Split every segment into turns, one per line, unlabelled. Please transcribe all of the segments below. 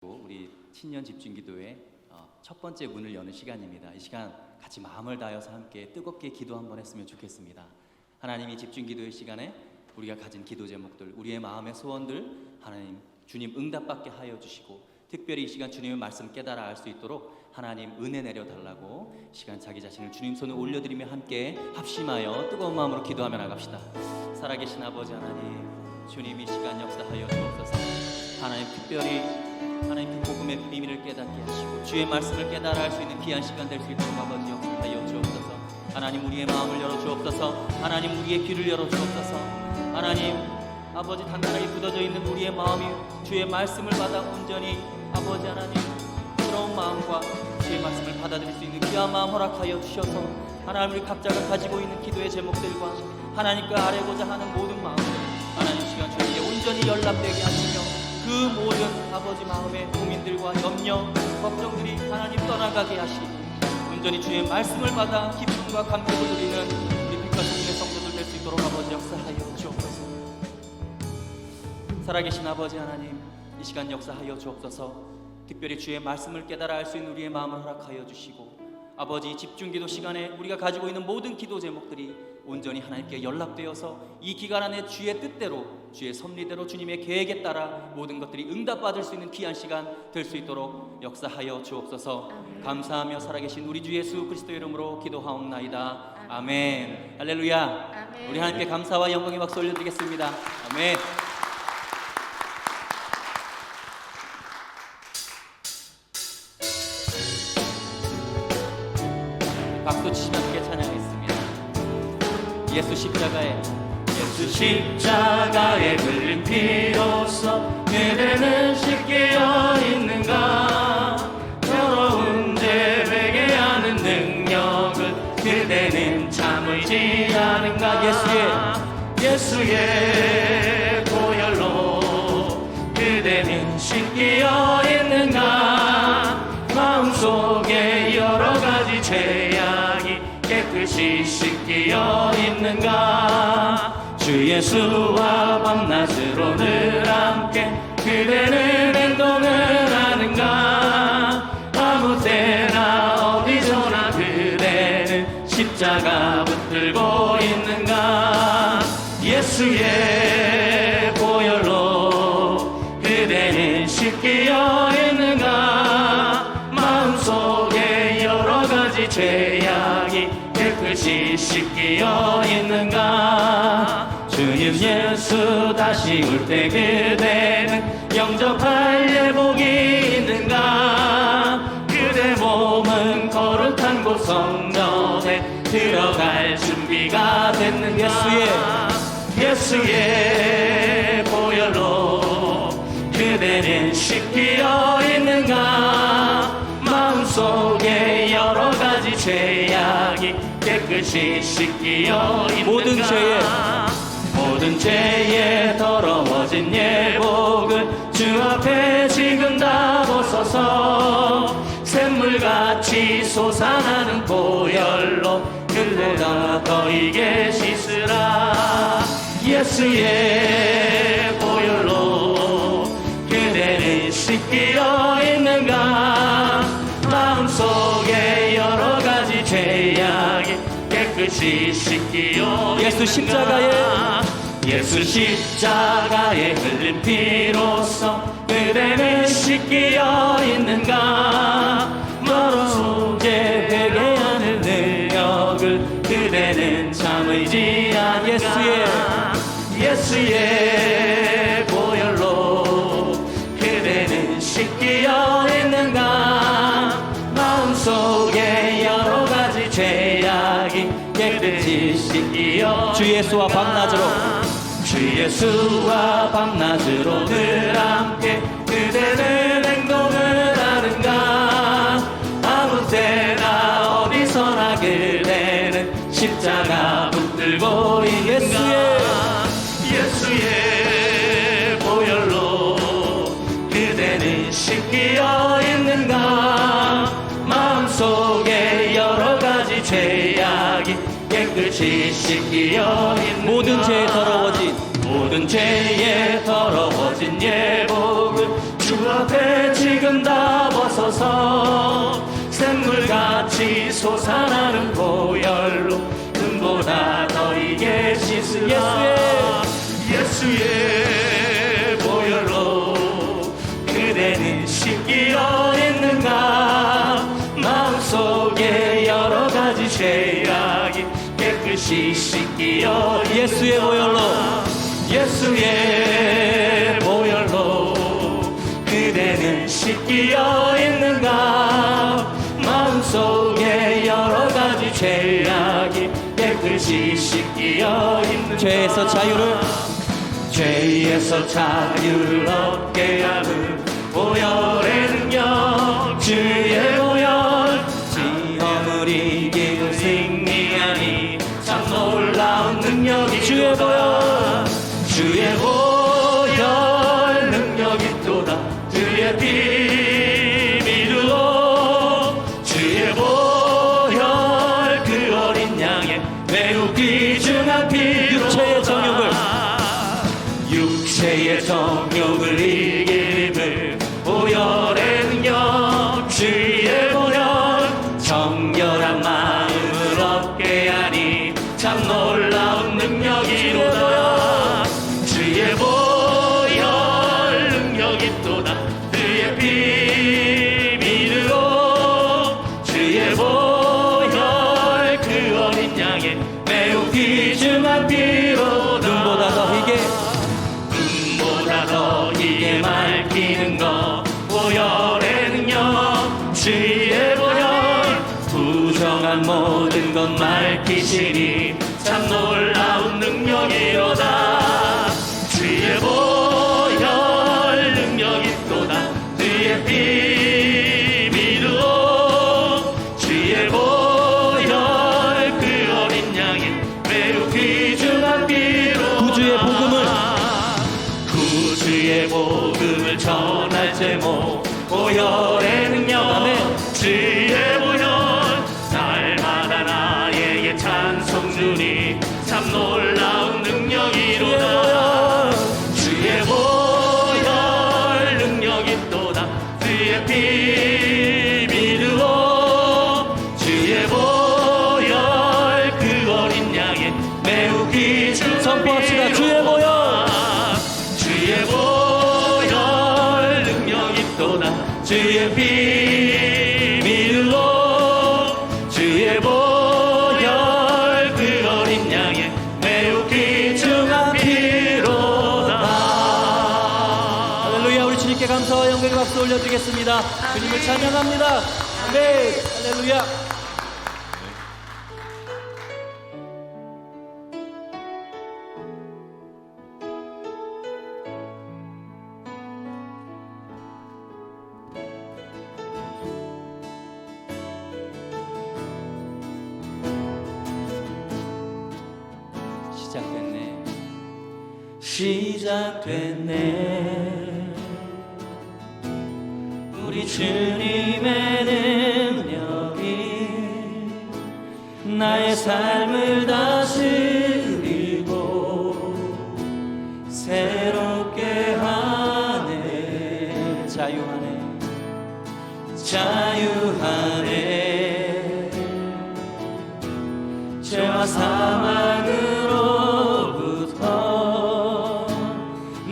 우리 친년 집중기도회 첫 번째 문을 여는 시간입니다. 이 시간 같이 마음을 다해서 함께 뜨겁게 기도 한번 했으면 좋겠습니다. 하나님이 집중기도의 시간에 우리가 가진 기도 제목들, 우리의 마음의 소원들 하나님 주님 응답받게 하여 주시고, 특별히 이 시간 주님의 말씀 깨달아 알 수 있도록 하나님 은혜 내려달라고 시간 자기 자신을 주님 손에 올려드리며 함께 합심하여 뜨거운 마음으로 기도하며 나갑시다. 살아계신 아버지 하나님, 주님이 시간 역사하여 주옵소서. 하나님 특별히 하나님 그 복음의 비밀을 깨닫게 하시고 주의 말씀을 깨달아 알 수 있는 귀한 시간 될 수 있도록 아버지 역사하여 주옵소서. 하나님 우리의 마음을 열어주옵소서. 하나님 우리의 귀를 열어주옵소서. 하나님 아버지 단단하게 굳어져 있는 우리의 마음이 주의 말씀을 받아 온전히 아버지 하나님 부드러운 마음과 주의 말씀을 받아들일 수 있는 귀한 마음 허락하여 주셔서 하나님 우리 각자가 가지고 있는 기도의 제목들과 하나님과 아뢰고자 하는 모든 마음을 하나님 시간 주님께 온전히 연락되게 하시며 그 모든 아버지 마음의 고민들과 염려, 걱정들이 하나님 떠나가게 하시고 온전히 주의 말씀을 받아 기쁨과 감격을 누리는 우리 빛과 소금의 성도들 될 수 있도록 아버지 역사하여 주옵소서. 살아계신 아버지 하나님, 이 시간 역사하여 주옵소서. 특별히 주의 말씀을 깨달아 알 수 있는 우리의 마음을 허락하여 주시고 아버지 집중기도 시간에 우리가 가지고 있는 모든 기도 제목들이 온전히 하나님께 연락되어서 이 기간 안에 주의 뜻대로 주의 섭리대로 주님의 계획에 따라 모든 것들이 응답받을 수 있는 귀한 시간 될 수 있도록 역사하여 주옵소서. 감사하며 살아계신 우리 주 예수 그리스도의 이름으로 기도하옵나이다. 아멘. 할렐루야.
아멘.
우리 하나님께 감사와 영광의 박수 올려드리겠습니다. 아멘. 박수 치시면 함께 찬양하겠습니다. 예수 십자가에 흘린 피로써 그대는 씻겨 있는가. 더러운 죄 베게 하는 능력을 그대는 참을지 않은가. 예수의 보혈로 그대는 씻겨 있는가. 마음속에 여러 가지 죄악이 깨끗이 씻겨 있는가. 주 예수와 밤낮으로 늘 함께 그대는 행동을 하는가. 아무 때나 어디서나 그대는 십자가 붙들고 있는가. 예수의 보혈로 그대는 씻겨 있는가. 마음속에 여러 가지 죄악이 깨끗이 씻겨 있는가. 주님 예수 다시 올 때 그대는 영접할 예복이 있는가. 그대 몸은 거룩한 곳 성전에 들어갈 준비가 됐는가. 예수의 보혈로 그대는 씻겨 있는가. 마음속에 여러 가지 죄악이 깨끗이 씻겨 있는가. 모든 죄에 더러워진 예복을 주 앞에 지금 다 벗어서 샘물같이 솟아나는 보혈로 그보다 더이게 씻으라. 예수의 보혈로 그대는 씻겨 있는가. 마음속에 여러 가지 죄악이 깨끗이 씻겨
예수
십자가에 흘린 피로써 그대는 씻겨 있는가. 더러운 죄 회개하는 능력을 그대는 참을지 않은가. 예수의 보혈로 그대는 씻겨 있는가. 마음속에 여러 가지 죄악이 깨끗이 씻겨. 주 예수와 밤낮으로 늘 함께 그대는 행동을 하는가. 아무 때나 어디서나 그대는 십자가 붙들고 있는가. 예수의 보혈로 그대는 씻겨 있는가. 마음속에 여러 가지 죄악이 깨끗이 씻겨 있는가.
모든 죄에 더러워진
예복을 주
앞에 지금 다 벗어서 샘물같이 솟아나는 보혈로 눈보다 더 이게 씻으라. 예수의 보혈로 그대는 씻기어 있는가. 마음속에 여러 가지 죄악이 깨끗이 씻기어. 예수의 보혈로, 예수의 보혈로 그대는 씻기어 있는가. 마음속에 여러 가지 죄악이 깨끗이 씻기어 있는가.
죄에서 자유를,
죄에서 자유를 얻게 하는 보혈의 능력, 주의 보혈, 시험을 이기는 승리하니 참 놀라운 능력이 주의 보혈. 주의 보혈 능력이 또다. 주의 피 믿으로 주의 보혈 그 어린 양의 매우 귀중한 피로
육체의 정욕을,
육체의 정욕을 이김을 보혈의 능력, 주의 보혈 정결한 마음을 얻게 하니 참 놀라운 능력이로다. 주의 보혈 능력이 또다. 주의 피 믿으로 주의 보혈 그 어린 양의 매우 귀중한 피로다.
눈보다 더 희게,
눈보다 더 희게 맑히는 것, 보혈의 능력, 주의 보혈 부정한 모든 것 맑히시니 참 놀라운 능력이로다. 주의 보혈 능력이 또다. 주의 피 믿으로 주의 보혈 그 어린 양의 매우 귀중한 피로
구주의 복음을,
구주의 복음을 전할 제목, 보혈의 능력.
아멘.
주의 보혈 날마다 나에게 찬송 주니 참 놀라운 능력이로다. 주의 보혈 능력이 또다. 주의 피 믿으로 주의 보혈 그 어린 양의 매우 귀중한
선포합시다. 주의 보혈,
주의 보혈 능력이 또다. 주의 피 믿으로 주의 보혈 그 어린 양의 매우 귀중한 피로다.
할렐루야. 우리 주님께 감사와 영광의 박수 올려드리겠습니다. 주님을 찬양합니다. 아멘. 할렐루야. 시작됐네.
시작됐네. 우리 주님의 능력이 나의 삶을 다스리고 새롭게 하네.
자유하네.
자유하네. 죄와 사망으로부터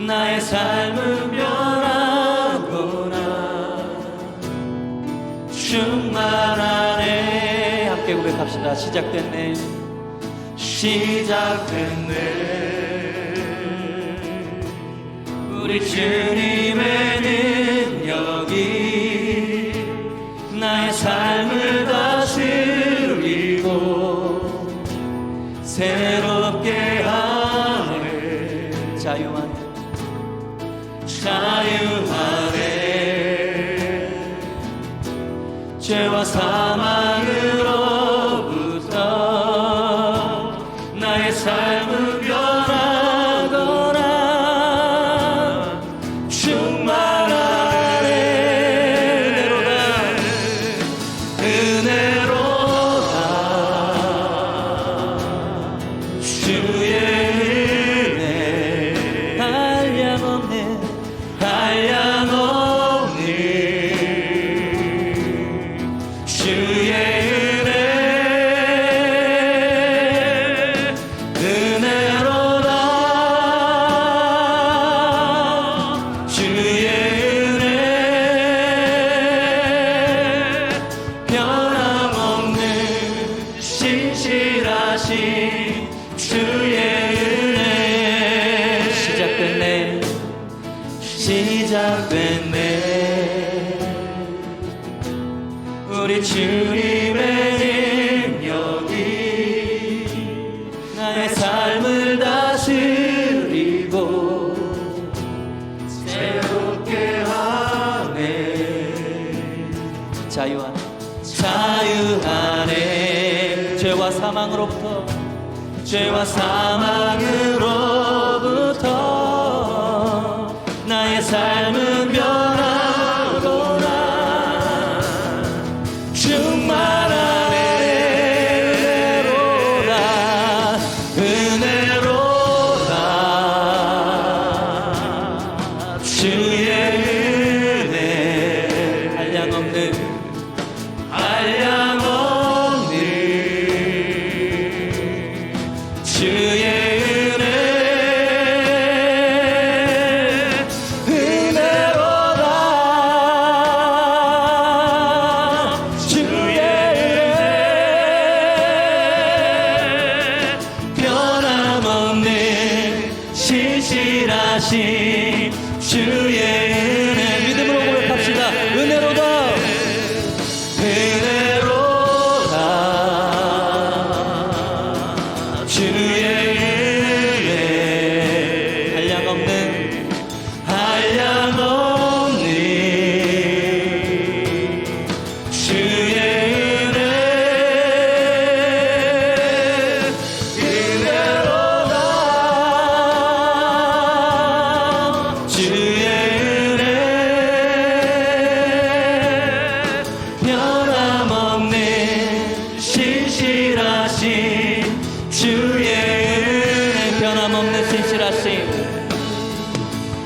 나의 삶은 변하구나. 충만하네.
함께 고백합시다. 시작됐네.
시작됐네. 우리 주님의 능력이 나의 삶을 다스리고 새롭게 하네.
자유하네.
자유하네. 죄와 사망으로부터 나의 삶은 변하거나 충만하네. 은혜로다. 주의 은혜
한량없는
한량없는 우리 주님의 능력이 나의 삶을 다스리고 새롭게 하네.
자유 안에
자유 안에
죄와 사망으로부터
나의 삶은 변하구나. 충만한 은혜로다. 주의 은혜 한량없는 주의 신실하신 주의 은혜
믿음으로 고백합시다. 은혜로다.
은혜로다. 주의 은혜 한량없는 주의 은혜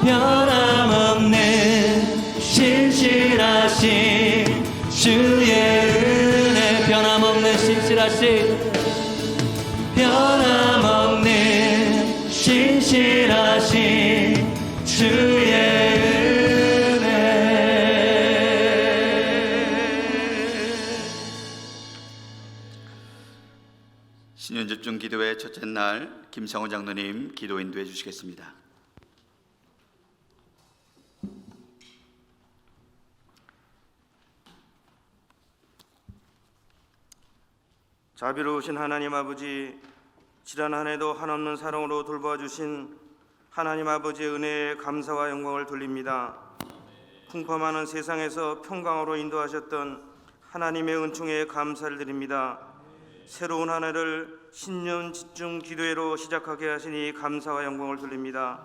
변함없는 신실하신 주의 은혜 변함없는 신실하신 주의 은혜.
신년 집중 기도회 첫째 날 김성호 장로님 기도 인도해 주시겠습니다.
자비로우신 하나님 아버지, 지난 한 해도 한없는 사랑으로 돌봐주신 하나님 아버지의 은혜에 감사와 영광을 돌립니다. 풍파많은 세상에서 평강으로 인도하셨던 하나님의 은총에 감사를 드립니다. 새로운 한 해를 신년 집중 기도회로 시작하게 하시니 감사와 영광을 돌립니다.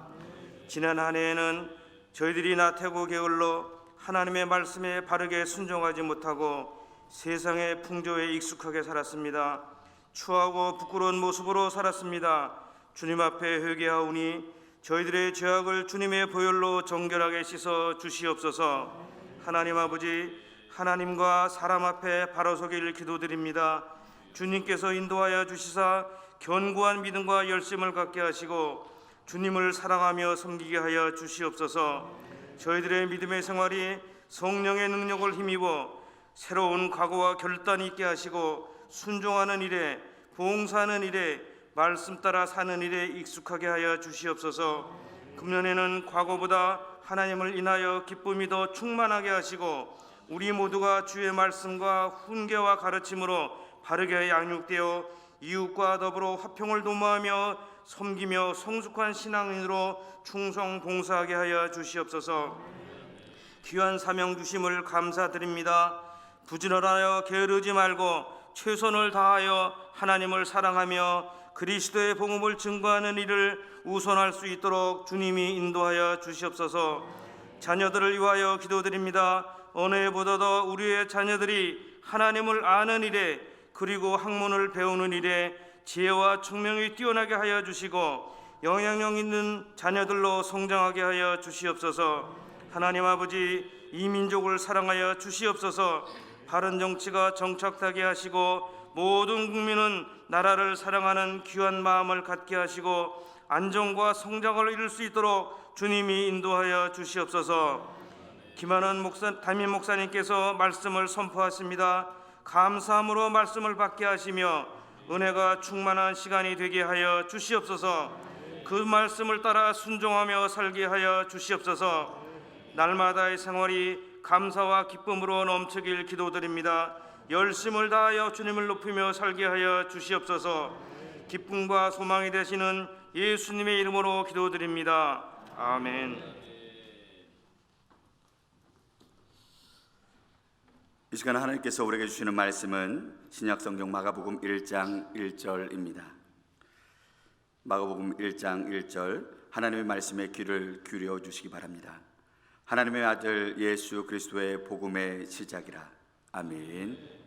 지난 한 해에는 저희들이 나태고 게을러 하나님의 말씀에 바르게 순종하지 못하고 세상의 풍조에 익숙하게 살았습니다. 추하고 부끄러운 모습으로 살았습니다. 주님 앞에 회개하오니 저희들의 죄악을 주님의 보혈로 정결하게 씻어 주시옵소서. 하나님 아버지, 하나님과 사람 앞에 바로 서길 기도드립니다. 주님께서 인도하여 주시사 견고한 믿음과 열심을 갖게 하시고 주님을 사랑하며 섬기게 하여 주시옵소서. 저희들의 믿음의 생활이 성령의 능력을 힘입어 새로운 각오와 결단이 있게 하시고 순종하는 일에, 봉사하는 일에, 말씀 따라 사는 일에 익숙하게 하여 주시옵소서. 금년에는 과거보다 하나님을 인하여 기쁨이 더 충만하게 하시고 우리 모두가 주의 말씀과 훈계와 가르침으로 바르게 양육되어 이웃과 더불어 화평을 도모하며 섬기며 성숙한 신앙인으로 충성 봉사하게 하여 주시옵소서. 귀한 사명 주심을 감사드립니다. 부지런하여 게으르지 말고 최선을 다하여 하나님을 사랑하며 그리스도의 복음을 증거하는 일을 우선할 수 있도록 주님이 인도하여 주시옵소서. 자녀들을 위하여 기도드립니다. 어느 해보다도 우리의 자녀들이 하나님을 아는 일에 그리고 학문을 배우는 일에 지혜와 총명이 뛰어나게 하여 주시고 영향력 있는 자녀들로 성장하게 하여 주시옵소서. 하나님 아버지, 이 민족을 사랑하여 주시옵소서. 바른 정치가 정착하게 하시고 모든 국민은 나라를 사랑하는 귀한 마음을 갖게 하시고 안정과 성장을 이룰 수 있도록 주님이 인도하여 주시옵소서. 김한원 담임 목사님께서 말씀을 선포하십니다. 감사함으로 말씀을 받게 하시며 은혜가 충만한 시간이 되게 하여 주시옵소서. 그 말씀을 따라 순종하며 살게 하여 주시옵소서. 날마다의 생활이 감사와 기쁨으로 넘치길 기도드립니다. 열심을 다하여 주님을 높이며 살게 하여 주시옵소서. 기쁨과 소망이 되시는 예수님의 이름으로 기도드립니다. 아멘.
이 시간 하나님께서 우리에게 주시는 말씀은 신약성경 마가복음 1장 1절입니다. 마가복음 1장 1절, 하나님의 말씀에 귀를 기울여 주시기 바랍니다. 하나님의 아들 예수 그리스도의 복음의 시작이라. 아멘.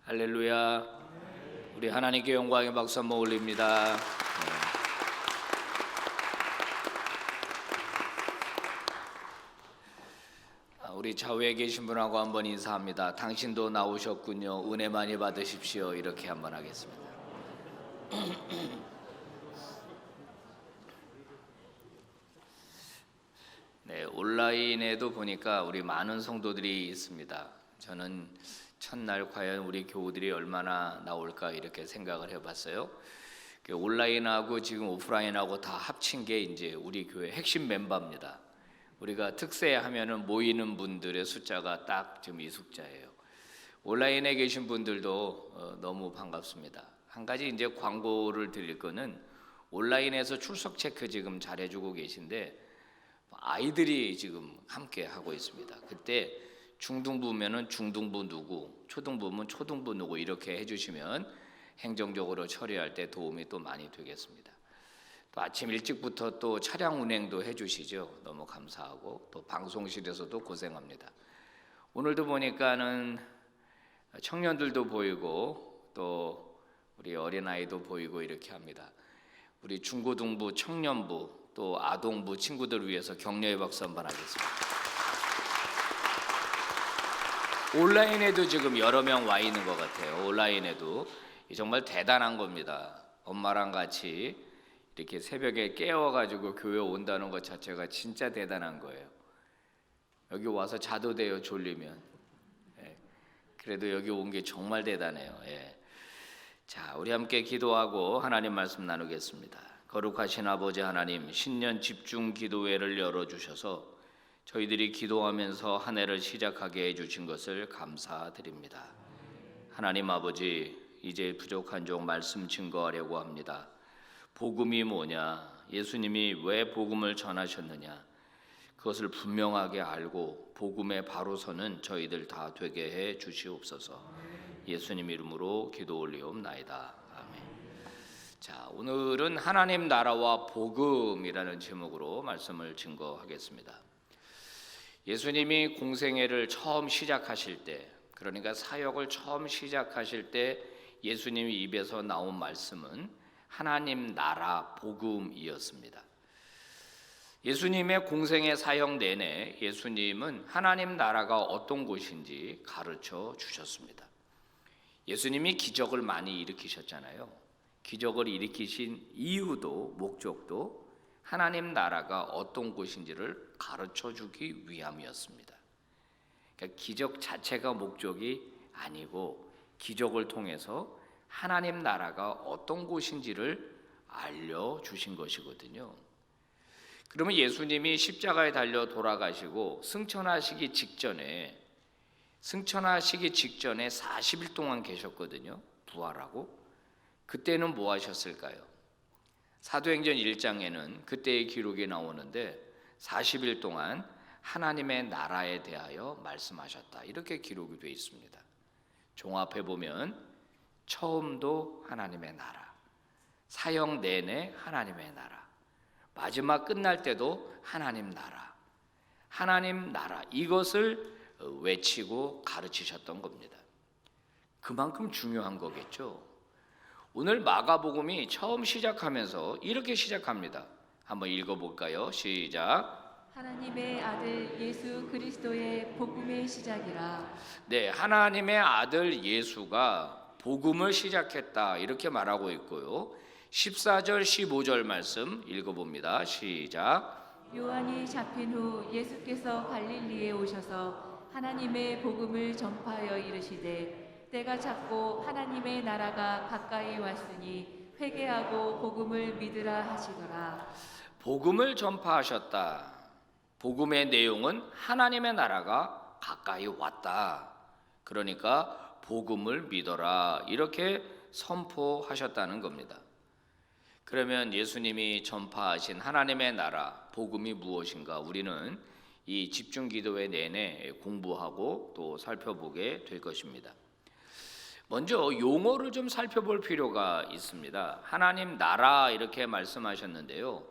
할렐루야. 우리 하나님께 영광의 박수 한번 올립니다. 우리 좌우에 계신 분하고 한번 인사합니다. 당신도 나오셨군요. 은혜 많이 받으십시오. 이렇게 한번 하겠습니다. 네, 온라인에도 보니까 우리 많은 성도들이 있습니다. 저는 첫날 과연 우리 교우들이 얼마나 나올까 이렇게 생각을 해봤어요. 온라인하고 지금 오프라인하고 다 합친 게 이제 우리 교회 핵심 멤버입니다. 우리가 특세하면은 모이는 분들의 숫자가 딱 지금 이 숫자예요. 온라인에 계신 분들도 너무 반갑습니다. 한 가지 이제 광고를 드릴 거는 온라인에서 출석 체크 지금 잘해주고 계신데 아이들이 지금 함께 하고 있습니다. 그때 중등부면은 중등부 누구, 초등부면 초등부 누구 이렇게 해주시면 행정적으로 처리할 때 도움이 또 많이 되겠습니다. 또 아침 일찍부터 또 차량 운행도 해주시죠. 너무 감사하고 또 방송실에서도 고생합니다. 오늘도 보니까는 청년들도 보이고 또 우리 어린아이도 보이고 이렇게 합니다. 우리 중고등부, 청년부 또 아동부 친구들을 위해서 격려의 박수 한번 하겠습니다. 온라인에도 지금 여러 명 와 있는 것 같아요. 온라인에도 정말 대단한 겁니다. 엄마랑 같이 이렇게 새벽에 깨워가지고 교회 온다는 것 자체가 진짜 대단한 거예요. 여기 와서 자도 돼요, 졸리면. 예. 그래도 여기 온 게 정말 대단해요. 예. 자, 우리 함께 기도하고 하나님 말씀 나누겠습니다. 거룩하신 아버지 하나님, 신년 집중 기도회를 열어주셔서 저희들이 기도하면서 한 해를 시작하게 해주신 것을 감사드립니다. 하나님 아버지, 이제 부족한 종 말씀 증거하려고 합니다. 복음이 뭐냐, 예수님이 왜 복음을 전하셨느냐, 그것을 분명하게 알고 복음에 바로 서는 저희들 다 되게 해 주시옵소서. 예수님 이름으로 기도 올리옵나이다. 아멘. 자, 오늘은 하나님 나라와 복음이라는 제목으로 말씀을 증거하겠습니다. 예수님이 공생애를 처음 시작하실 때, 그러니까 사역을 처음 시작하실 때 예수님이 입에서 나온 말씀은 하나님 나라 복음이었습니다. 예수님의 공생애 사역 내내 예수님은 하나님 나라가 어떤 곳인지 가르쳐 주셨습니다. 예수님이 기적을 많이 일으키셨잖아요. 기적을 일으키신 이유도 목적도 하나님 나라가 어떤 곳인지를 가르쳐 주기 위함이었습니다. 그러니까 기적 자체가 목적이 아니고 기적을 통해서 하나님 나라가 어떤 곳인지를 알려주신 것이거든요. 그러면 예수님이 십자가에 달려 돌아가시고 승천하시기 직전에 40일 동안 계셨거든요. 부활하고. 그때는 뭐 하셨을까요? 사도행전 1장에는 그때의 기록이 나오는데 40일 동안 하나님의 나라에 대하여 말씀하셨다. 이렇게 기록이 되어 있습니다. 종합해 보면 처음도 하나님의 나라, 사역 내내 하나님의 나라, 마지막 끝날 때도 하나님 나라 이것을 외치고 가르치셨던 겁니다. 그만큼 중요한 거겠죠. 오늘 마가복음이 처음 시작하면서 이렇게 시작합니다. 한번 읽어볼까요? 시작.
하나님의 아들 예수 그리스도의 복음의 시작이라.
네, 하나님의 아들 예수가 복음을 시작했다 이렇게 말하고 있고요. 14절 15절 말씀 읽어봅니다. 시작.
요한이 잡힌 후 예수께서 갈릴리에 오셔서 하나님의 복음을 전파하여 이르시되 때가 찼고 하나님의 나라가 가까이 왔으니 회개하고 복음을 믿으라 하시더라.
복음을 전파하셨다. 복음의 내용은 하나님의 나라가 가까이 왔다. 그러니까 복음을 믿어라 이렇게 선포하셨다는 겁니다. 그러면 예수님이 전파하신 하나님의 나라 복음이 무엇인가 우리는 이 집중기도회 내내 공부하고 또 살펴보게 될 것입니다. 먼저 용어를 좀 살펴볼 필요가 있습니다. 하나님 나라 이렇게 말씀하셨는데요.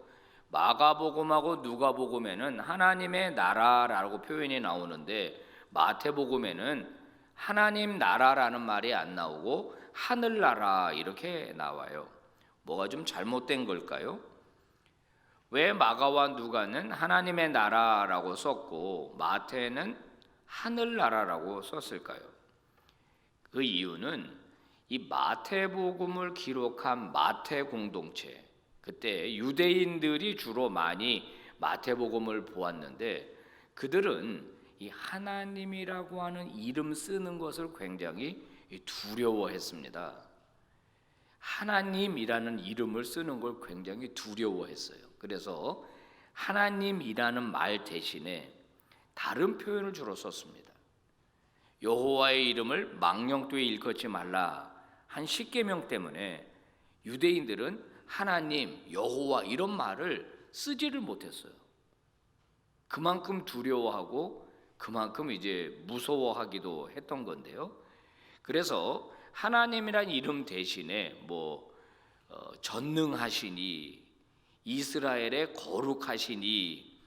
마가복음하고 누가복음에는 하나님의 나라라고 표현이 나오는데 마태복음에는 하나님 나라라는 말이 안 나오고 하늘나라 이렇게 나와요. 뭐가 좀 잘못된 걸까요? 왜 마가와 누가는 하나님의 나라라고 썼고 마태는 하늘나라라고 썼을까요? 그 이유는 이 마태복음을 기록한 마태 공동체, 그때 유대인들이 주로 많이 마태복음을 보았는데 그들은 이 하나님이라고 하는 이름 쓰는 것을 굉장히 두려워했습니다. 하나님이라는 이름을 쓰는 걸 굉장히 두려워했어요. 그래서 하나님이라는 말 대신에 다른 표현을 주로 썼습니다. 여호와의 이름을 망령되이 일컫지 말라 한 십계명 때문에 유대인들은 하나님, 여호와 이런 말을 쓰지를 못했어요. 그만큼 두려워하고 그만큼 이제 무서워하기도 했던 건데요. 그래서 하나님이란 이름 대신에 전능하시니, 이스라엘의 거룩하시니,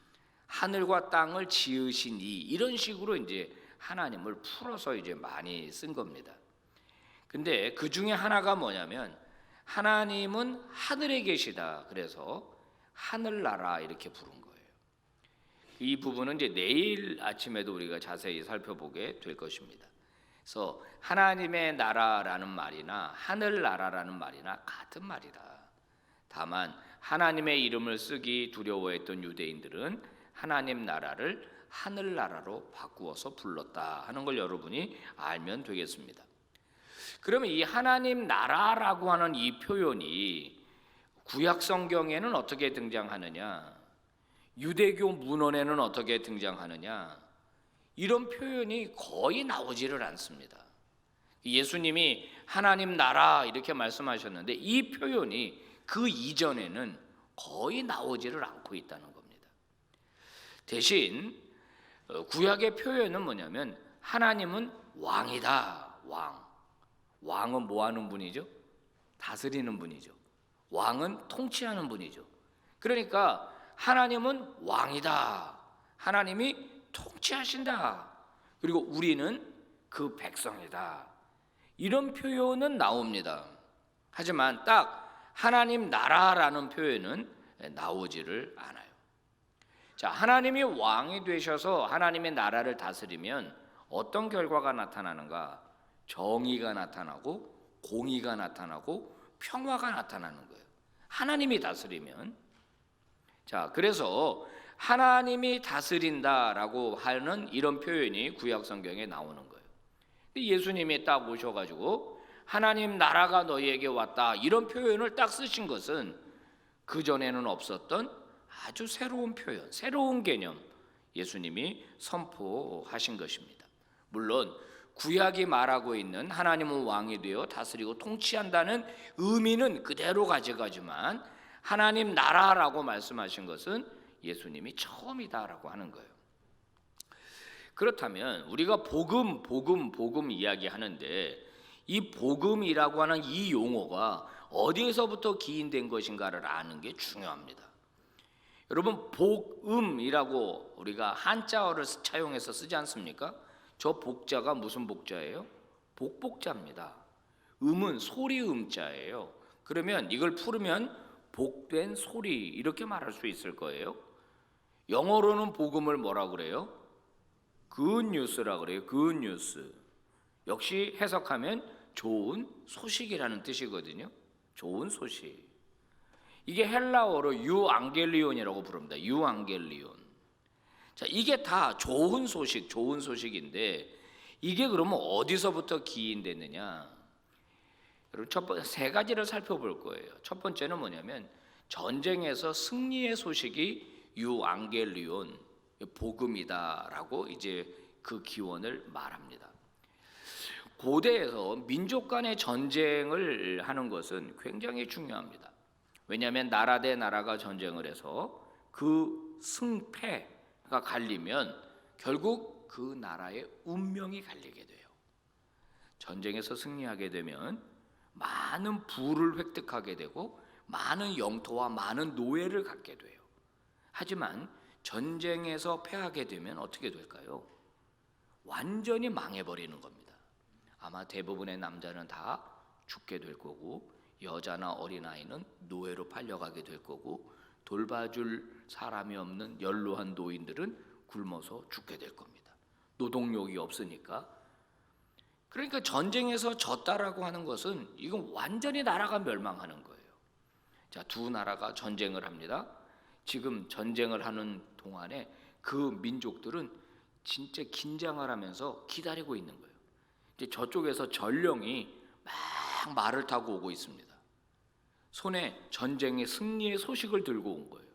하늘과 땅을 지으시니, 이런 식으로 이제 하나님을 풀어서 이제 많이 쓴 겁니다. 근데 그 중에 하나가 뭐냐면 하나님은 하늘에 계시다. 그래서 하늘나라 이렇게 부른 거예요. 이 부분은 이제 내일 아침에도 우리가 자세히 살펴보게 될 것입니다. 그래서 하나님의 나라라는 말이나 하늘나라라는 말이나 같은 말이다. 다만 하나님의 이름을 쓰기 두려워했던 유대인들은 하나님 나라를 하늘나라로 바꾸어서 불렀다 하는 걸 여러분이 알면 되겠습니다. 그러면 이 하나님 나라라고 하는 이 표현이 구약 성경에는 어떻게 등장하느냐, 유대교 문헌에는 어떻게 등장하느냐, 이런 표현이 거의 나오지를 않습니다. 예수님이 하나님 나라 이렇게 말씀하셨는데 이 표현이 그 이전에는 거의 나오지를 않고 있다는 겁니다. 대신 구약의 표현은 뭐냐면 하나님은 왕이다. 왕은 뭐 하는 분이죠? 다스리는 분이죠. 왕은 통치하는 분이죠. 그러니까 하나님은 왕이다. 하나님이 통치하신다. 그리고 우리는 그 백성이다. 이런 표현은 나옵니다. 하지만 딱 하나님 나라라는 표현은 나오지를 않아요. 자, 하나님이 왕이 되셔서 하나님의 나라를 다스리면 어떤 결과가 나타나는가? 정의가 나타나고 공의가 나타나고 평화가 나타나는 거예요. 하나님이 다스리면. 자, 그래서 하나님이 다스린다라고 하는 이런 표현이 구약 성경에 나오는 거예요. 예수님이 딱 오셔가지고 하나님 나라가 너희에게 왔다 이런 표현을 딱 쓰신 것은 그전에는 없었던 아주 새로운 표현, 새로운 개념 예수님이 선포하신 것입니다. 물론 구약이 말하고 있는 하나님은 왕이 되어 다스리고 통치한다는 의미는 그대로 가져가지만 하나님 나라라고 말씀하신 것은 예수님이 처음이다라고 하는 거예요. 그렇다면 우리가 복음 이야기하는데 이 복음이라고 하는 이 용어가 어디에서부터 기인된 것인가를 아는 게 중요합니다. 여러분, 복음이라고 우리가 한자어를 차용해서 쓰지 않습니까? 저 복자가 무슨 복자예요? 복복자입니다. 음은 소리 음자예요. 그러면 이걸 풀으면 복된 소리 이렇게 말할 수 있을 거예요. 영어로는 복음을 뭐라 그래요? good news라 그래요. good news. 역시 해석하면 좋은 소식이라는 뜻이거든요. 좋은 소식. 이게 헬라어로 유앙겔리온이라고 부릅니다. 유앙겔리온. 자, 이게 다 좋은 소식인데 이게 그러면 어디서부터 기인됐느냐? 여러분, 세 가지를 살펴볼 거예요. 첫 번째는 뭐냐면 전쟁에서 승리의 소식이 유앙겔리온, 복음이다라고 이제 그 기원을 말합니다. 고대에서 민족 간의 전쟁을 하는 것은 굉장히 중요합니다. 왜냐하면 나라 대 나라가 전쟁을 해서 그 승패가 갈리면 결국 그 나라의 운명이 갈리게 돼요. 전쟁에서 승리하게 되면 많은 부를 획득하게 되고 많은 영토와 많은 노예를 갖게 돼요. 하지만 전쟁에서 패하게 되면 어떻게 될까요? 완전히 망해버리는 겁니다. 아마 대부분의 남자는 다 죽게 될 거고 여자나 어린아이는 노예로 팔려가게 될 거고 돌봐줄 사람이 없는 연로한 노인들은 굶어서 죽게 될 겁니다. 노동력이 없으니까. 그러니까 전쟁에서 졌다라고 하는 것은 이건 완전히 나라가 멸망하는 거예요. 자, 두 나라가 전쟁을 합니다. 지금 전쟁을 하는 동안에 그 민족들은 진짜 긴장을 하면서 기다리고 있는 거예요. 이제 저쪽에서 전령이 막 말을 타고 오고 있습니다. 손에 전쟁의 승리의 소식을 들고 온 거예요.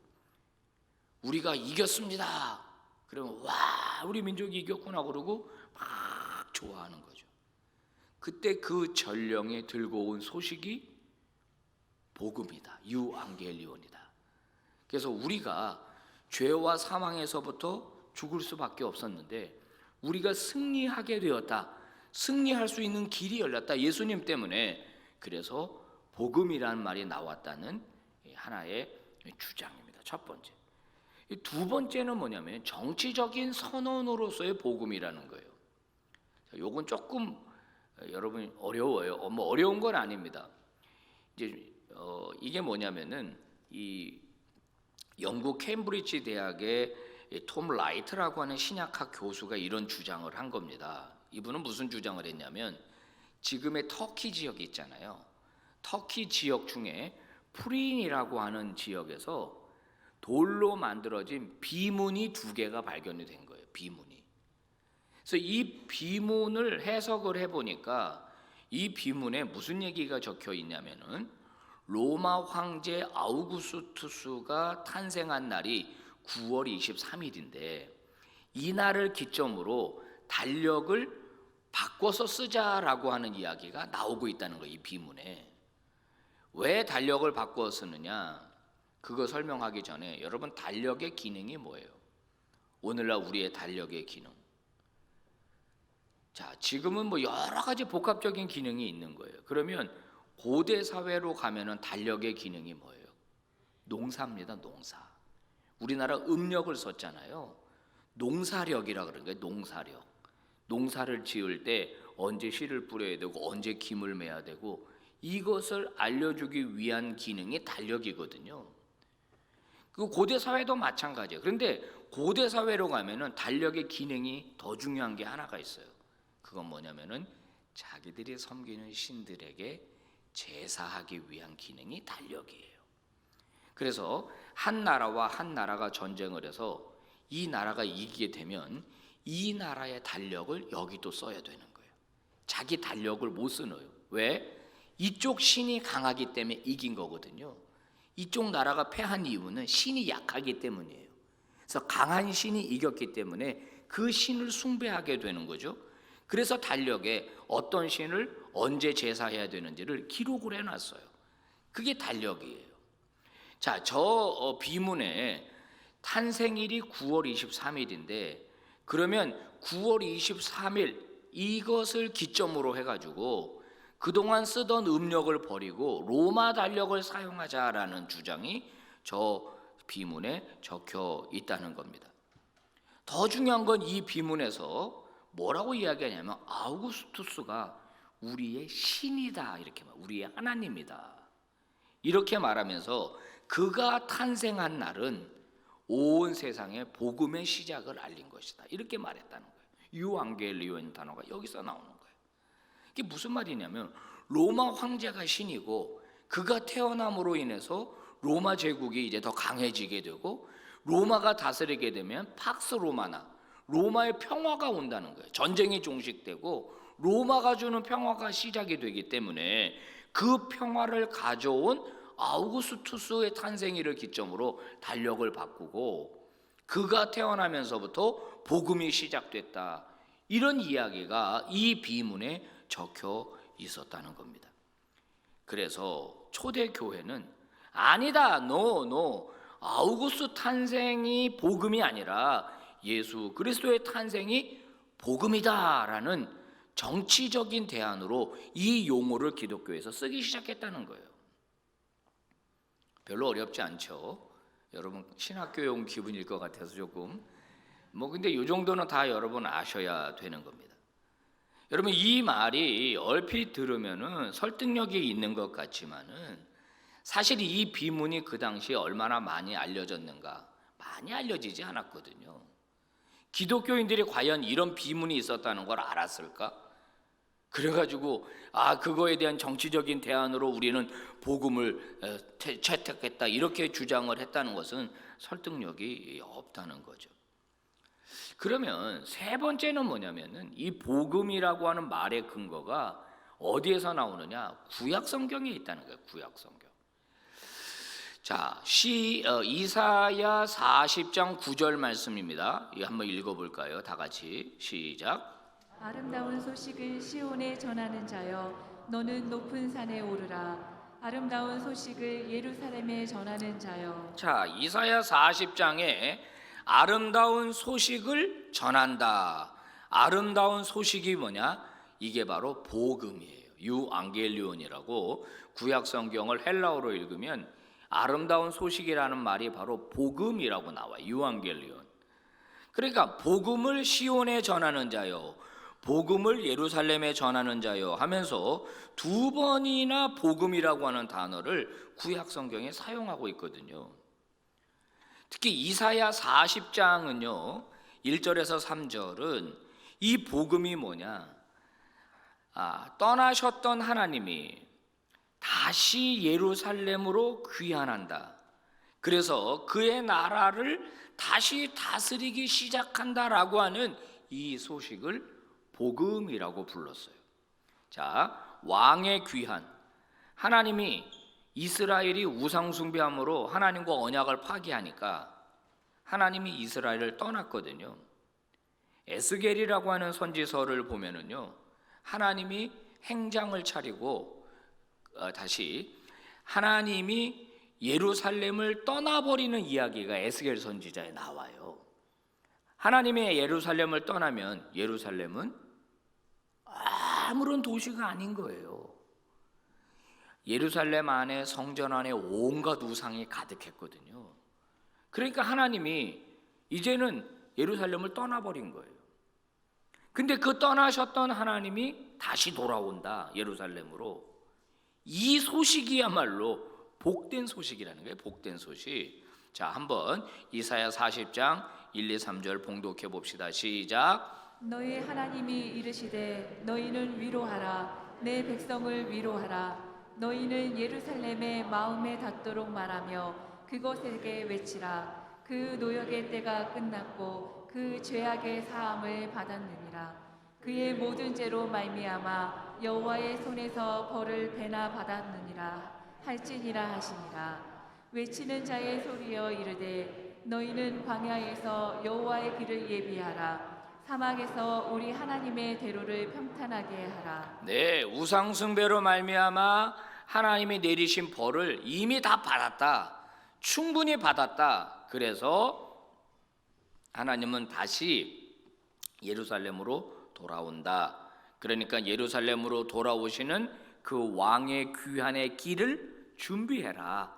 우리가 이겼습니다. 그러면 와, 우리 민족이 이겼구나 그러고 막 좋아하는 거죠. 그때 그 전령이 들고 온 소식이 복음이다. 유앙겔리온이다. 그래서 우리가 죄와 사망에서부터 죽을 수밖에 없었는데 우리가 승리하게 되었다. 승리할 수 있는 길이 열렸다. 예수님 때문에. 그래서 복음이라는 말이 나왔다는 하나의 주장입니다. 첫 번째. 두 번째는 뭐냐면 정치적인 선언으로서의 복음이라는 거예요. 요건 조금 여러분 어려워요. 뭐 어려운 건 아닙니다. 이제 이게 뭐냐면은 이 영국 케임브리지 대학의 톰 라이트라고 하는 신약학 교수가 이런 주장을 한 겁니다. 이분은 무슨 주장을 했냐면 지금의 터키 지역이 있잖아요. 터키 지역 중에 프린이라고 하는 지역에서 돌로 만들어진 비문이 2개가 발견이 된 거예요. 비문이. 그래서 이 비문을 해석을 해보니까 이 비문에 무슨 얘기가 적혀 있냐면은 로마 황제 아우구스투스가 탄생한 날이 9월 23일인데 이 날을 기점으로 달력을 바꿔서 쓰자라고 하는 이야기가 나오고 있다는 거예요. 이 비문에. 왜 달력을 바꿔 쓰느냐? 그거 설명하기 전에 여러분 달력의 기능이 뭐예요? 오늘날 우리의 달력의 기능. 자, 지금은 뭐 여러 가지 복합적인 기능이 있는 거예요. 그러면 고대 사회로 가면은 달력의 기능이 뭐예요? 농사입니다. 농사. 우리나라 음력을 썼잖아요. 농사력이라 그러는 거예요. 농사력. 농사를 지을 때 언제 씨를 뿌려야 되고 언제 김을 매야 되고 이것을 알려주기 위한 기능이 달력이거든요. 그 고대 사회도 마찬가지예요. 그런데 고대 사회로 가면은 달력의 기능이 더 중요한 게 하나가 있어요. 그건 뭐냐면은 자기들이 섬기는 신들에게 제사하기 위한 기능이 달력이에요. 그래서 한 나라와 한 나라가 전쟁을 해서 이 나라가 이기게 되면 이 나라의 달력을 여기도 써야 되는 거예요. 자기 달력을 못 쓰는 거예요. 왜? 이쪽 신이 강하기 때문에 이긴 거거든요. 이쪽 나라가 패한 이유는 신이 약하기 때문이에요. 그래서 강한 신이 이겼기 때문에 그 신을 숭배하게 되는 거죠. 그래서 달력에 어떤 신을 언제 제사해야 되는지를 기록을 해놨어요. 그게 달력이에요. 자, 저 비문에 탄생일이 9월 23일인데 그러면 9월 23일 이것을 기점으로 해가지고 그동안 쓰던 음력을 버리고 로마 달력을 사용하자라는 주장이 저 비문에 적혀 있다는 겁니다. 더 중요한 건 이 비문에서 뭐라고 이야기하냐면 아우구스투스가 우리의 신이다 이렇게 말, 우리의 하나님이다 이렇게 말하면서 그가 탄생한 날은 온 세상에 복음의 시작을 알린 것이다 이렇게 말했다는 거예요. 유앙겔리오인 단어가 여기서 나오는 거예요. 이게 무슨 말이냐면 로마 황제가 신이고 그가 태어남으로 인해서 로마 제국이 이제 더 강해지게 되고 로마가 다스리게 되면 팍스 로마나 로마의 평화가 온다는 거예요. 전쟁이 종식되고 로마가 주는 평화가 시작이 되기 때문에 그 평화를 가져온 아우구스투스의 탄생일을 기점으로 달력을 바꾸고 그가 태어나면서부터 복음이 시작됐다. 이런 이야기가 이 비문에 적혀 있었다는 겁니다. 그래서 초대 교회는 아니다, no, 아우구스 탄생이 복음이 아니라 예수 그리스도의 탄생이 복음이다라는 정치적인 대안으로 이 용어를 기독교에서 쓰기 시작했다는 거예요. 별로 어렵지 않죠. 여러분 신학교용 기분일 것 같아서 조금 근데 이 정도는 다 여러분 아셔야 되는 겁니다. 여러분 이 말이 얼핏 들으면은 설득력이 있는 것 같지만은 사실 이 비문이 그 당시에 얼마나 많이 알려졌는가? 많이 알려지지 않았거든요. 기독교인들이 과연 이런 비문이 있었다는 걸 알았을까? 그래가지고 그거에 대한 정치적인 대안으로 우리는 복음을 채택했다 이렇게 주장을 했다는 것은 설득력이 없다는 거죠. 그러면 세 번째는 뭐냐면은 이 복음이라고 하는 말의 근거가 어디에서 나오느냐? 구약 성경에 있다는 거예요. 구약 성경. 자, 이사야 40장 9절 말씀입니다. 이거 한번 읽어볼까요? 다 같이 시작.
아름다운 소식을 시온에 전하는 자여 너는 높은 산에 오르라. 아름다운 소식을 예루살렘에 전하는 자여.
자, 이사야 40장에 아름다운 소식을 전한다. 아름다운 소식이 뭐냐? 이게 바로 복음이에요. 유앙겔리온이라고 구약 성경을 헬라어로 읽으면 아름다운 소식이라는 말이 바로 복음이라고 나와요. 유앙겔리온. 그러니까 복음을 시온에 전하는 자요, 복음을 예루살렘에 전하는 자요 하면서 두 번이나 복음이라고 하는 단어를 구약 성경에 사용하고 있거든요. 특히 이사야 40장은요 1절에서 3절은 이 복음이 뭐냐, 떠나셨던 하나님이 다시 예루살렘으로 귀환한다. 그래서 그의 나라를 다시 다스리기 시작한다라고 하는 이 소식을 복음이라고 불렀어요. 자, 왕의 귀환. 하나님이 이스라엘이 우상숭배함으로 하나님과 언약을 파기하니까 하나님이 이스라엘을 떠났거든요. 에스겔이라고 하는 선지서를 보면은요, 하나님이 행장을 차리고 다시 하나님이 예루살렘을 떠나버리는 이야기가 에스겔 선지자에 나와요. 하나님의 예루살렘을 떠나면 예루살렘은 아무런 도시가 아닌 거예요. 예루살렘 안에, 성전 안에 온갖 우상이 가득했거든요. 그러니까 하나님이 이제는 예루살렘을 떠나버린 거예요. 근데 그 떠나셨던 하나님이 다시 돌아온다, 예루살렘으로. 이 소식이야말로 복된 소식이라는 거예요. 복된 소식. 자, 한번 이사야 40장 1, 2, 3절 봉독해 봅시다. 시작.
너희 하나님이 이르시되 너희는 위로하라, 내 백성을 위로하라. 너희는 예루살렘의 마음에 닿도록 말하며 그곳에게 외치라. 그 노역의 때가 끝났고 그 죄악의 사함을 받았느니라. 그의 모든 죄로 말미암아 여호와의 손에서 벌을 배나 받았느니라 할지니라 하시니라. 외치는 자의 소리여 이르되 너희는 광야에서 여호와의 길을 예비하라. 사막에서 우리 하나님의 대로를 평탄하게 하라.
네, 우상 숭배로 말미암아 하나님이 내리신 벌을 이미 다 받았다. 충분히 받았다. 그래서 하나님은 다시 예루살렘으로 돌아온다. 그러니까 예루살렘으로 돌아오시는 그 왕의 귀환의 길을 준비해라.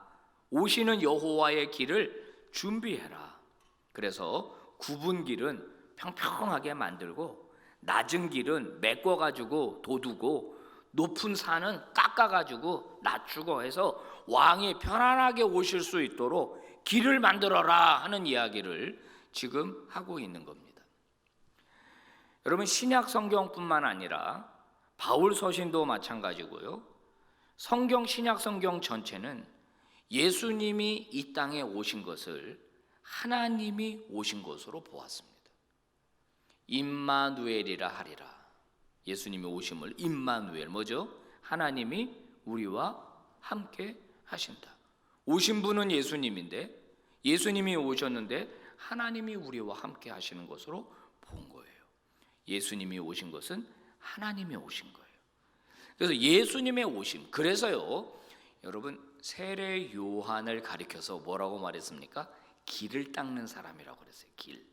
오시는 여호와의 길을 준비해라. 그래서 굽은 길은 평평하게 만들고 낮은 길은 메꿔가지고 돋우고 높은 산은 깎아가지고 낮추고 해서 왕이 편안하게 오실 수 있도록 길을 만들어라 하는 이야기를 지금 하고 있는 겁니다. 여러분, 신약 성경뿐만 아니라 바울 서신도 마찬가지고요. 성경, 신약 성경 전체는 예수님이 이 땅에 오신 것을 하나님이 오신 것으로 보았습니다. 임마누엘이라 하리라. 예수님이 오심을 임마누엘, 뭐죠? 하나님이 우리와 함께 하신다. 오신 분은 예수님인데 예수님이 오셨는데 하나님이 우리와 함께 하시는 것으로 본 거예요. 예수님이 오신 것은 하나님이 오신 거예요. 그래서 예수님의 오심, 그래서요 여러분, 세례 요한을 가리켜서 뭐라고 말했습니까? 길을 닦는 사람이라고 그랬어요. 길.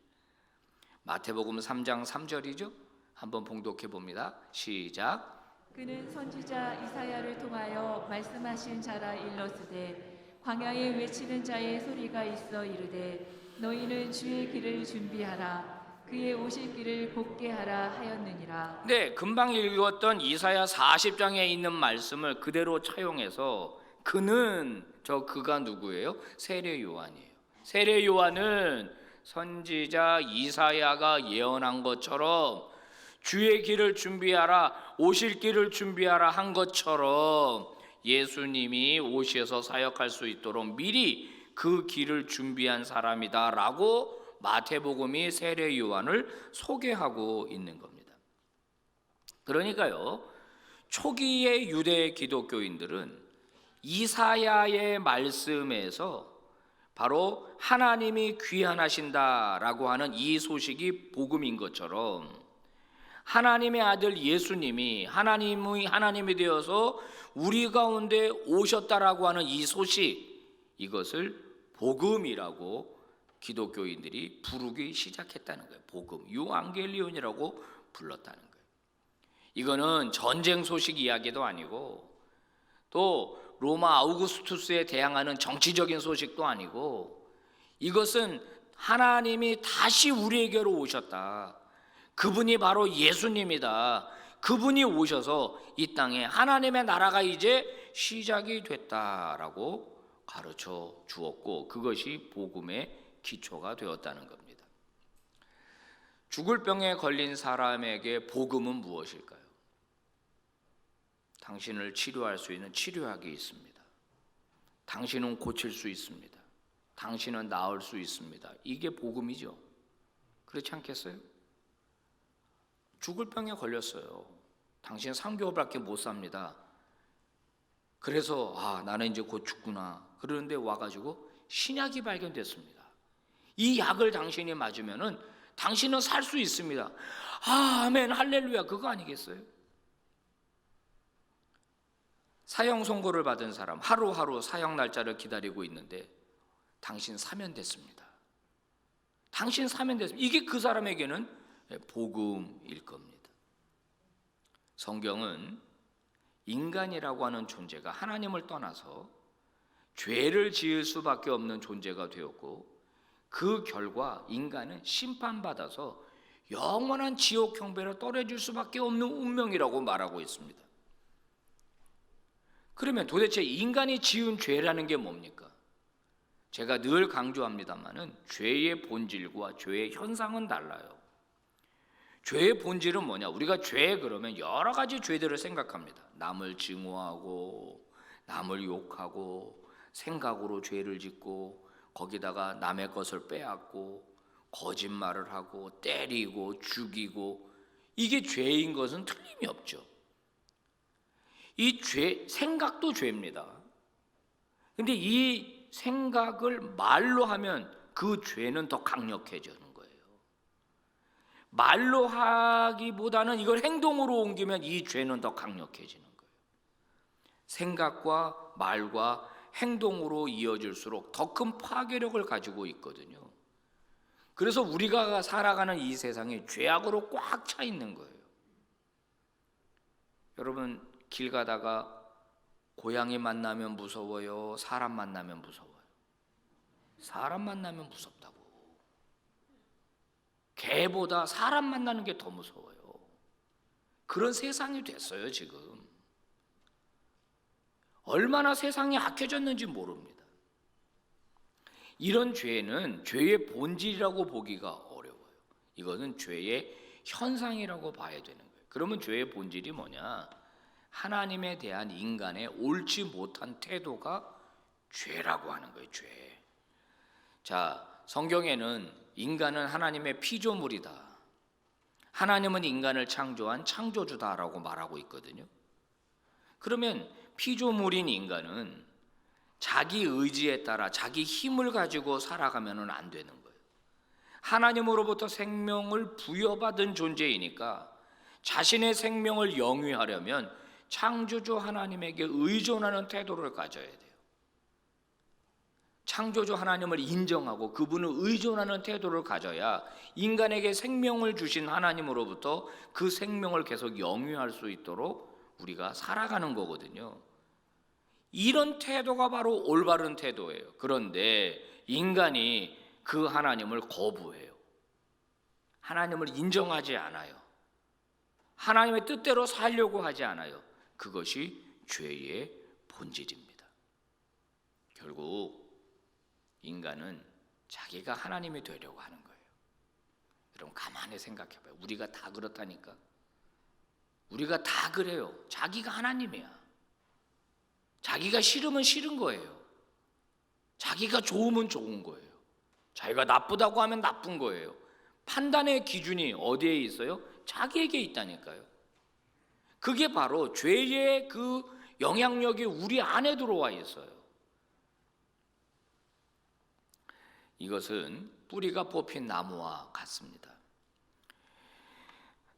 마태복음 3장 3절이죠. 한번 봉독해 봅니다. 시작.
그는 선지자 이사야를 통하여 말씀하신 자라 일렀으되 광야에 외치는 자의 소리가 있어 이르되 너희는 주의 길을 준비하라. 그의 오실 길을 곱게 하라 하였느니라.
네, 금방 읽었던 이사야 40장에 있는 말씀을 그대로 차용해서 그가 누구예요? 세례 요한이에요. 세례 요한은 선지자 이사야가 예언한 것처럼 주의 길을 준비하라, 오실 길을 준비하라 한 것처럼 예수님이 오셔서 사역할 수 있도록 미리 그 길을 준비한 사람이다라고 마태복음이 세례 요한을 소개하고 있는 겁니다. 그러니까요, 초기의 유대 기독교인들은 이사야의 말씀에서 바로 하나님이 귀환하신다라고 하는 이 소식이 복음인 것처럼 하나님의 아들 예수님이 하나님이 되어서 우리 가운데 오셨다라고 하는 이 소식, 이것을 복음이라고 기독교인들이 부르기 시작했다는 거예요. 복음, 유앙겔리온이라고 불렀다는 거예요. 이거는 전쟁 소식 이야기도 아니고 또 로마 아우구스투스에 대항하는 정치적인 소식도 아니고 이것은 하나님이 다시 우리에게로 오셨다. 그분이 바로 예수님이다. 그분이 오셔서 이 땅에 하나님의 나라가 이제 시작이 됐다라고 가르쳐 주었고 그것이 복음의 기초가 되었다는 겁니다. 죽을 병에 걸린 사람에게 복음은 무엇일까요? 당신을 치료할 수 있는 치료약이 있습니다. 당신은 고칠 수 있습니다. 당신은 나을 수 있습니다. 이게 복음이죠. 그렇지 않겠어요? 죽을 병에 걸렸어요. 당신 3개월밖에 못 삽니다. 그래서 나는 이제 곧 죽구나. 그러는데 와가지고 신약이 발견됐습니다. 이 약을 당신이 맞으면은 당신은 살 수 있습니다. 아멘 할렐루야 그거 아니겠어요? 사형 선고를 받은 사람 하루하루 사형 날짜를 기다리고 있는데 당신 사면됐습니다. 당신 사면됐습니다. 이게 그 사람에게는 복음일 겁니다. 성경은 인간이라고 하는 존재가 하나님을 떠나서 죄를 지을 수밖에 없는 존재가 되었고 그 결과 인간은 심판받아서 영원한 지옥 형벌에 떨어질 수밖에 없는 운명이라고 말하고 있습니다. 그러면 도대체 인간이 지은 죄라는 게 뭡니까? 제가 늘 강조합니다마는 죄의 본질과 죄의 현상은 달라요. 죄의 본질은 뭐냐? 우리가 죄 그러면 여러 가지 죄들을 생각합니다. 남을 증오하고 남을 욕하고 생각으로 죄를 짓고 거기다가 남의 것을 빼앗고 거짓말을 하고 때리고 죽이고 이게 죄인 것은 틀림이 없죠. 이 죄, 생각도 죄입니다. 근데 이 생각을 말로 하면 그 죄는 더 강력해지는 거예요. 말로 하기보다는 이걸 행동으로 옮기면 이 죄는 더 강력해지는 거예요. 생각과 말과 행동으로 이어질수록 더 큰 파괴력을 가지고 있거든요. 그래서 우리가 살아가는 이 세상이 죄악으로 꽉 차 있는 거예요. 여러분 길 가다가 고양이 만나면 무서워요? 사람 만나면 무서워요? 사람 만나면 무섭다고. 개보다 사람 만나는 게 더 무서워요. 그런 세상이 됐어요 지금. 얼마나 세상이 악해졌는지 모릅니다. 이런 죄는 죄의 본질이라고 보기가 어려워요. 이거는 죄의 현상이라고 봐야 되는 거예요. 그러면 죄의 본질이 뭐냐? 하나님에 대한 인간의 옳지 못한 태도가 죄라고 하는 거예요. 죄. 자, 성경에는 인간은 하나님의 피조물이다. 하나님은 인간을 창조한 창조주다라고 말하고 있거든요. 그러면 피조물인 인간은 자기 의지에 따라 자기 힘을 가지고 살아가면 안 되는 거예요. 하나님으로부터 생명을 부여받은 존재이니까 자신의 생명을 영위하려면 창조주 하나님에게 의존하는 태도를 가져야 돼요. 창조주 하나님을 인정하고 그분을 의존하는 태도를 가져야 인간에게 생명을 주신 하나님으로부터 그 생명을 계속 영위할 수 있도록 우리가 살아가는 거거든요. 이런 태도가 바로 올바른 태도예요. 그런데 인간이 그 하나님을 거부해요. 하나님을 인정하지 않아요. 하나님의 뜻대로 살려고 하지 않아요. 그것이 죄의 본질입니다. 결국 인간은 자기가 하나님이 되려고 하는 거예요. 여러분 가만히 생각해봐요. 우리가 다 그렇다니까. 우리가 다 그래요. 자기가 하나님이야. 자기가 싫으면 싫은 거예요. 자기가 좋으면 좋은 거예요. 자기가 나쁘다고 하면 나쁜 거예요. 판단의 기준이 어디에 있어요? 자기에게 있다니까요. 그게 바로 죄의 그 영향력이 우리 안에 들어와 있어요. 이것은 뿌리가 뽑힌 나무와 같습니다.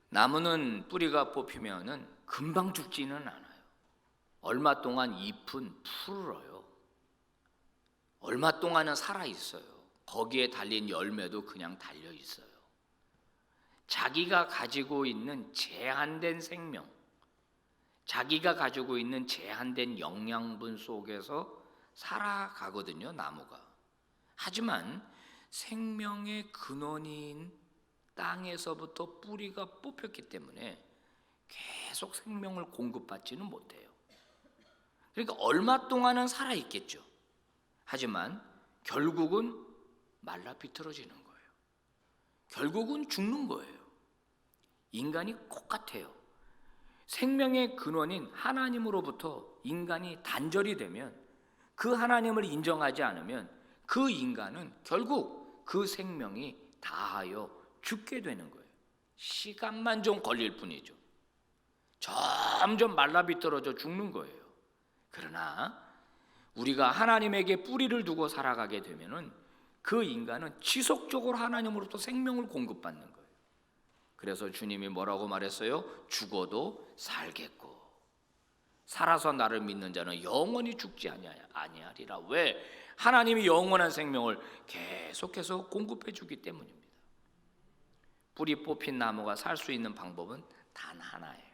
나무는 뿌리가 뽑히면은 금방 죽지는 않아요. 얼마 동안 잎은 푸르러요. 얼마 동안은 살아 있어요. 거기에 달린 열매도 그냥 달려 있어요. 자기가 가지고 있는 제한된 생명, 자기가 가지고 있는 제한된 영양분 속에서 살아가거든요, 나무가. 하지만 생명의 근원인 땅에서부터 뿌리가 뽑혔기 때문에 계속 생명을 공급받지는 못해요. 그러니까 얼마 동안은 살아있겠죠. 하지만 결국은 말라 비틀어지는 거예요. 결국은 죽는 거예요. 인간이 똑같아요. 생명의 근원인 하나님으로부터 인간이 단절이 되면, 그 하나님을 인정하지 않으면 그 인간은 결국 그 생명이 다하여 죽게 되는 거예요. 시간만 좀 걸릴 뿐이죠. 점점 말라 비틀어져 죽는 거예요. 그러나 우리가 하나님에게 뿌리를 두고 살아가게 되면은 그 인간은 지속적으로 하나님으로부터 생명을 공급받는 거예요. 그래서 주님이 뭐라고 말했어요? 죽어도 살겠고 살아서 나를 믿는 자는 영원히 죽지 아니하리라. 왜? 하나님이 영원한 생명을 계속해서 공급해 주기 때문입니다. 뿌리 뽑힌 나무가 살 수 있는 방법은 단 하나예요.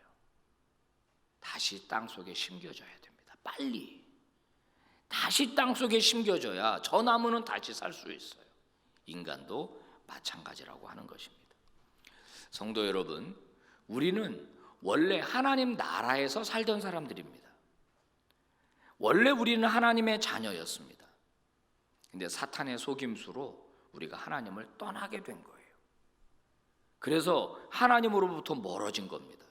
다시 땅속에 심겨져야 됩니다. 빨리 다시 땅속에 심겨져야 저 나무는 다시 살 수 있어요. 인간도 마찬가지라고 하는 것입니다. 성도 여러분, 우리는 원래 하나님 나라에서 살던 사람들입니다. 원래 우리는 하나님의 자녀였습니다. 근데 사탄의 속임수로 우리가 하나님을 떠나게 된 거예요. 그래서 하나님으로부터 멀어진 겁니다.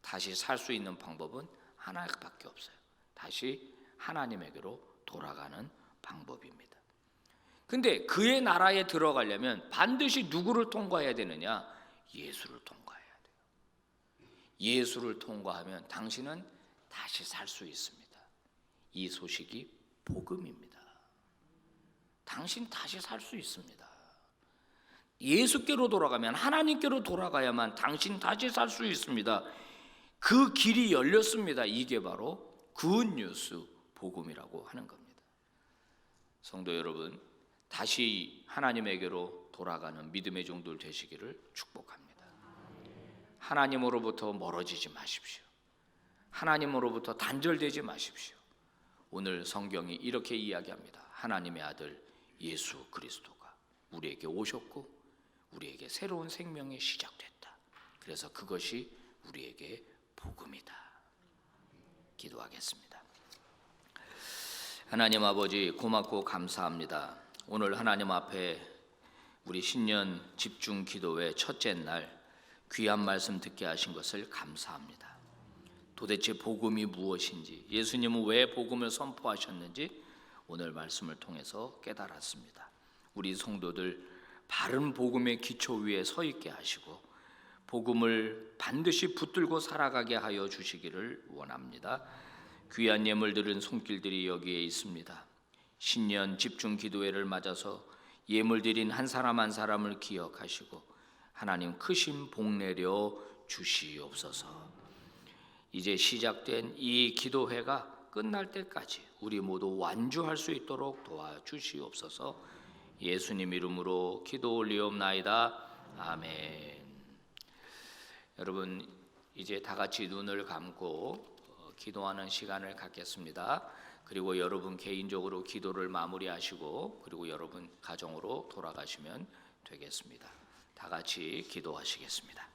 다시 살 수 있는 방법은 하나밖에 없어요. 다시 하나님에게로 돌아가는 방법입니다. 근데 그의 나라에 들어가려면 반드시 누구를 통과해야 되느냐? 예수를 통과해야 돼요. 예수를 통과하면 당신은 다시 살 수 있습니다. 이 소식이 복음입니다. 당신 다시 살 수 있습니다. 예수께로 돌아가면, 하나님께로 돌아가야만 당신 다시 살 수 있습니다. 그 길이 열렸습니다. 이게 바로 굿뉴스, 복음이라고 하는 겁니다. 성도 여러분, 다시 하나님에게로 돌아가는 믿음의 종들 되시기를 축복합니다. 하나님으로부터 멀어지지 마십시오. 하나님으로부터 단절되지 마십시오. 오늘 성경이 이렇게 이야기합니다. 하나님의 아들 예수 그리스도가 우리에게 오셨고 우리에게 새로운 생명이 시작됐다. 그래서 그것이 우리에게 복음이다. 기도하겠습니다. 하나님 아버지, 고맙고 감사합니다. 오늘 하나님 앞에 우리 신년 집중 기도의 첫째 날 귀한 말씀 듣게 하신 것을 감사합니다. 도대체 복음이 무엇인지, 예수님은 왜 복음을 선포하셨는지 오늘 말씀을 통해서 깨달았습니다. 우리 성도들 바른 복음의 기초 위에 서 있게 하시고 복음을 반드시 붙들고 살아가게 하여 주시기를 원합니다. 귀한 예물 드린 손길들이 여기에 있습니다. 신년 집중 기도회를 맞아서 예물 드린 한 사람 한 사람을 기억하시고 하나님 크신 복 내려 주시옵소서. 이제 시작된 이 기도회가 끝날 때까지 우리 모두 완주할 수 있도록 도와주시옵소서. 예수님 이름으로 기도 올리옵나이다. 아멘. 여러분, 이제 다 같이 눈을 감고 기도하는 시간을 갖겠습니다. 그리고 여러분 개인적으로 기도를 마무리하시고 그리고 여러분 가정으로 돌아가시면 되겠습니다. 다 같이 기도하시겠습니다.